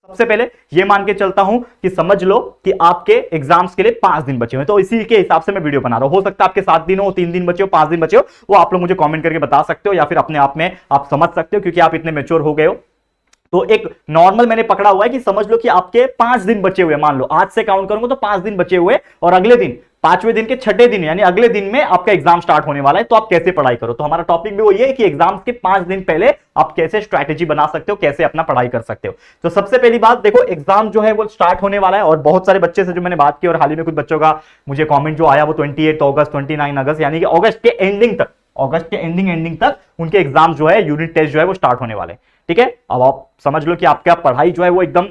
सबसे पहले ये मान के चलता हूं कि समझ लो कि आपके एग्जाम्स के लिए 5 दिन बचे हुए, तो इसी के हिसाब से मैं वीडियो बना रहा हूं। हो सकता है आपके 7 दिन हो, 3 दिन बचे हो, 5 दिन बचे हो, वो आप लोग मुझे कमेंट करके बता सकते हो या फिर अपने आप में आप समझ सकते हो, क्योंकि आप इतने मैच्योर हो गए हो। तो एक नॉर्मल मैंने पकड़ा हुआ है कि समझ लो कि आपके 5 दिन बचे हुए, मान लो आज से काउंट करूंगा तो 5 दिन बचे हुए, और अगले दिन 5वें दिन के 6ठे दिन यानी अगले दिन में आपका एग्जाम स्टार्ट होने वाला है। तो आप कैसे पढ़ाई करो, तो हमारा टॉपिक भी वो ये है कि एग्जाम के 5 दिन पहले आप कैसे स्ट्रैटेजी बना सकते हो, कैसे अपना पढ़ाई कर सकते हो। तो सबसे पहली बात देखो, एग्जाम जो है वो स्टार्ट होने वाला है, और बहुत सारे बच्चे से जो मैंने बात की और हाल ही में कुछ बच्चों का मुझे कॉमेंट जो आया वो 28 अगस्त 29 अगस्त यानी कि अगस्त के एंडिंग तक उनके एग्जाम जो है, यूनिट टेस्ट जो है वो स्टार्ट होने वाले। ठीक है, अब आप समझ लो कि आपका पढ़ाई जो है वो एकदम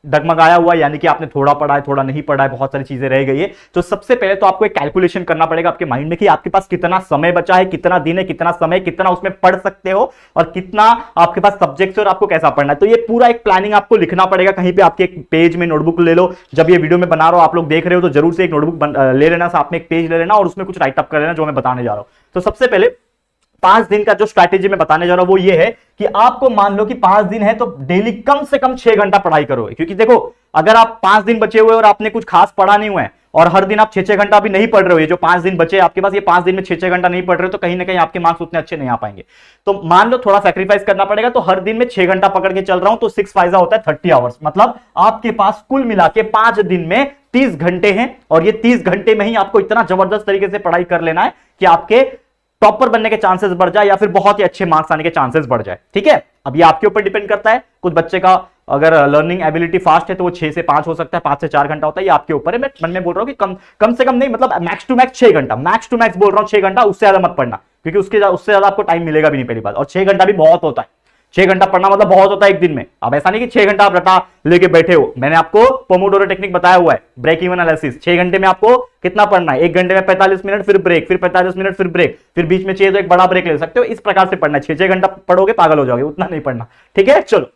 डगमगाया हुआ, यानी कि आपने थोड़ा पढ़ा है, थोड़ा नहीं पढ़ा है, बहुत सारी चीजें रह गई है। तो सबसे पहले तो आपको एक कैलकुलेशन करना पड़ेगा आपके माइंड में कि आपके पास कितना समय बचा है, कितना दिन है, कितना समय, कितना उसमें पढ़ सकते हो, और कितना आपके पास सब्जेक्ट्स और आपको कैसा पढ़ना है। तो ये पूरा एक प्लानिंग आपको लिखना पड़ेगा कहीं पे, आपके एक पेज में नोटबुक ले लो। जब ये वीडियो में बना रहा हो, आप लोग देख रहे हो, तो जरूर से एक नोटबुक ले लेना, साथ में एक पेज ले लेना और उसमें कुछ राइटअप कर लेना जो मैं बताने जा रहा हूं। तो सबसे पहले 5 दिन का जो स्ट्रैटेजी मैं बताने जा रहा हूं वो ये है कि आपको मान लो कि 5 दिन है तो डेली कम से कम 6 घंटा पढ़ाई करोगे। क्योंकि देखो, अगर आप 5 दिन बचे हुए और आपने कुछ खास पढ़ा नहीं हुआ है और हर दिन आप 6-6 घंटा भी नहीं पढ़ रहे हो, ये जो 5 दिन बचे आपके पास, ये 5 दिन में 6-6 घंटा नहीं पढ़ रहे हो, तो कहीं ना कहीं आपके मार्क्स उतने अच्छे नहीं आ पाएंगे। तो मान लो थोड़ा सैक्रिफाइस करना पड़ेगा, तो हर दिन में 6 घंटा पकड़ के चल रहा हूं, तो 6 फाइजा होता है 30 आवर्स। मतलब आपके पास कुल मिला के 5 दिन में 30 घंटे हैं, और ये 30 घंटे में ही आपको इतना जबरदस्त तरीके से पढ़ाई कर लेना है कि आपके टॉपर बनने के चांसेस बढ़ जाए या फिर बहुत ही अच्छे मार्क्स आने के चांसेस बढ़ जाए। ठीक है, अब ये आपके ऊपर डिपेंड करता है। कुछ बच्चे का अगर लर्निंग एबिलिटी फास्ट है तो वो 6 से 5 हो सकता है, 5 से 4 घंटा होता है, ये आपके ऊपर है। मैं मन में बोल रहा हूं कि कम से कम नहीं, मतलब मैक्स टू मैक्स 6 घंटा, मैक्स टू मैक्स बोल रहा हूं 6 घंटा, उससे ज्यादा मत पढ़ना, क्योंकि उससे ज्यादा आपको टाइम मिलेगा भी नहीं पहली बात। और 6 घंटा भी बहुत होता है, 6 घंटा पढ़ना मतलब बहुत होता है एक दिन में। अब ऐसा नहीं कि 6 घंटा आप रटा लेके बैठे हो, मैंने आपको पोमोडोरो टेक्निक बताया हुआ है, ब्रेक इवन एनालिसिस। 6 घंटे में आपको कितना पढ़ना है, 1 घंटे में 45 मिनट, फिर ब्रेक, फिर 45 मिनट, फिर ब्रेक, फिर बीच में चाहिए तो एक बड़ा ब्रेक ले सकते हो। इस प्रकार से पढ़ना है। 6-6 घंटा पढ़ोगे पागल हो जाओगे, उतना नहीं पढ़ना। ठीक है, चलो,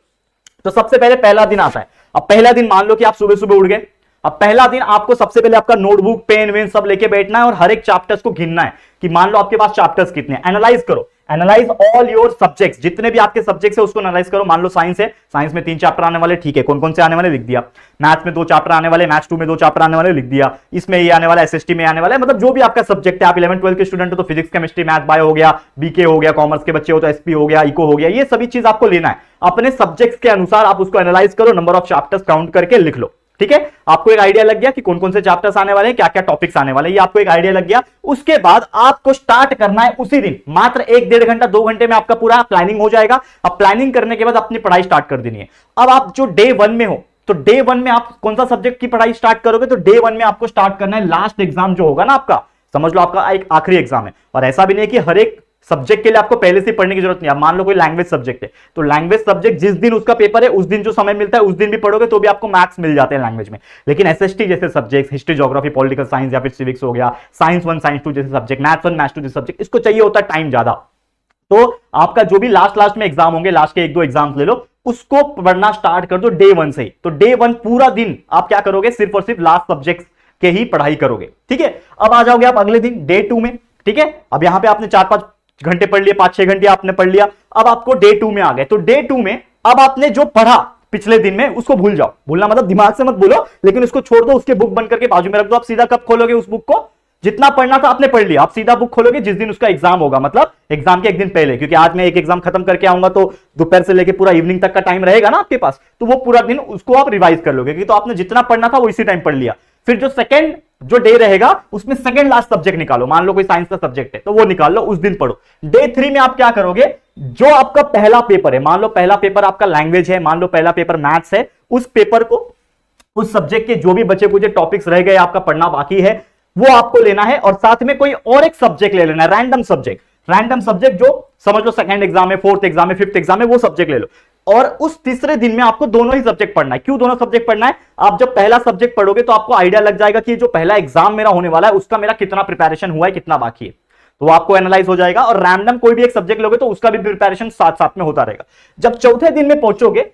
तो सबसे पहले पहला दिन आता है। अब पहला दिन मान लो कि आप सुबह सुबह उठ गए। अब पहला दिन आपको सबसे पहले आपका नोटबुक, पेन वेन सब लेके बैठना है और हर एक चैप्टर्स को गिनना है कि मान लो आपके पास चैप्टर्स कितने हैं। एनालाइज करो, एनालाइज ऑल योर सब्जेक्ट्स, जितने भी आपके सब्जेक्ट्स है उसको एनालाइज करो। मान लो साइंस है, साइंस में 3 चैप्टर आने वाले, ठीक है, कौन कौन से आने वाले लिख दिया। मैथ्स में 2 चैप्टर आने वाले, मैथ्स 2 में 2 चैप्टर आने वाले लिख दिया। इसमें ये आने वाला, एसएसटी में आने वाला है, मतलब जो भी आपका सब्जेक्ट है। आप 11-12 के स्टूडेंट हो तो फिजिक्स, केमिस्ट्री, मैथ, बायो हो गया, बीके हो गया, कॉमर्स के बच्चे हो तो एसपी हो गया, इको हो गया, ये सभी चीज आपको लेना है। अपने सब्जेक्ट्स के अनुसार आप उसको एनालाइज करो, नंबर ऑफ चैप्टर्स काउंट करके लिख लो। ठीक है, आपको एक आइडिया लग गया कि कौन कौन से चैप्टर्स आने वाले हैं, क्या क्या टॉपिक्स आने वाले हैं, ये आपको एक आइडिया लग गया। उसके बाद आपको स्टार्ट करना है उसी दिन, मात्र 1-1.5 घंटा 2 घंटे में आपका पूरा प्लानिंग हो जाएगा। अब प्लानिंग करने के बाद अपनी पढ़ाई स्टार्ट कर देनी है। अब आप जो डे 1 में हो, तो डे 1 में आप कौन सा सब्जेक्ट की पढ़ाई स्टार्ट करोगे, तो डे 1 में आपको स्टार्ट करना है लास्ट एग्जाम जो होगा ना आपका, समझ लो आपका एक आखिरी एग्जाम है। और ऐसा भी नहीं है कि हर एक सब्जेक्ट के लिए आपको पहले से पढ़ने की जरूरत नहीं है। मान लो कोई लैंग्वेज सब्जेक्ट है, तो लैंग्वेज सब्जेक्ट जिस दिन उसका पेपर है उस दिन जो समय मिलता है उस दिन भी पढ़ोगे तो भी आपको मैथ्स मिल जाते हैं लैंग्वेज में। लेकिन एसएसटी जैसे subject, history, geography, political science या फिर सिविक्स हो गया, साइंस 1 साइंस 2 जैसे सब्जेक्ट, मैथ्स 1 मैथ्स 2 जैसे सब्जेक्ट, इसको चाहिए होता है टाइम ज्यादा। तो आपका जो भी लास्ट में एग्जाम होंगे, लास्ट के 1-2 एग्जाम ले लो, उसको पढ़ना स्टार्ट कर दो डे 1 से ही। तो डे 1 पूरा दिन आप क्या करोगे, सिर्फ और सिर्फ लास्ट सब्जेक्ट के ही पढ़ाई करोगे। ठीक है, अब आ जाओगे आप अगले दिन डे 2 में। ठीक है, अब यहां पे आपने 4-5 घंटे पढ़ लिए, 5-6 घंटे आपने पढ़ लिया। अब आपको डे 2 में आ गए, तो डे 2 में अब आपने जो पढ़ा पिछले दिन में उसको भूल जाओ। भूलना मतलब दिमाग से मत भूलो, लेकिन उसको छोड़ दो, उसके बुक बंद करके बाजू में रख दो। आप सीधा कब खोलोगे उस बुक को, जितना पढ़ना था आपने पढ़ लिया, आप सीधा बुक खोलोगे जिस दिन उसका एग्जाम होगा, मतलब एग्जाम के 1 दिन पहले। क्योंकि आज मैं एक एग्जाम खत्म करके आऊंगा तो दोपहर से लेके पूरा इवनिंग तक का टाइम रहेगा ना आपके पास, तो वो पूरा दिन उसको आप रिवाइज कर लोगे, क्योंकि तो आपने जितना पढ़ना था वो इसी टाइम पढ़ लिया। फिर जो सेकंड जो डे रहेगा उसमें सेकंड लास्ट सब्जेक्ट निकालो। मान लो कोई साइंस का सब्जेक्ट है तो वो निकाल लो, उस दिन पढ़ो। डे 3 में आप क्या करोगे, जो आपका पहला पेपर है, मान लो पहला पेपर आपका लैंग्वेज है, मान लो पहला पेपर मैथ्स है, उस पेपर को, उस सब्जेक्ट के जो भी बचे कुछ टॉपिक्स रह गए आपका पढ़ना बाकी है वो आपको लेना है, और साथ में कोई और एक सब्जेक्ट ले लेना है, रैंडम सब्जेक्ट जो समझ लो सेकंड एग्जाम है, 4th एग्जाम है, 5th एग्जाम है, वो सब्जेक्ट ले लो। और उस तीसरे दिन में आपको दोनों ही सब्जेक्ट पढ़ना है। क्यों दोनों सब्जेक्ट पढ़ना है, आप जब पहला सब्जेक्ट पढ़ोगे तो आपको आइडिया लग जाएगा कि जो पहला एग्जाम मेरा होने वाला है उसका मेरा कितना प्रिपरेशन हुआ है, कितना बाकी है, तो वो आपको एनालाइज हो जाएगा। और रैंडम कोई भी एक सब्जेक्ट लोगे तो उसका भी प्रिपरेशन साथ साथ में होता रहेगा। जब चौथे दिन में पहुंचोगे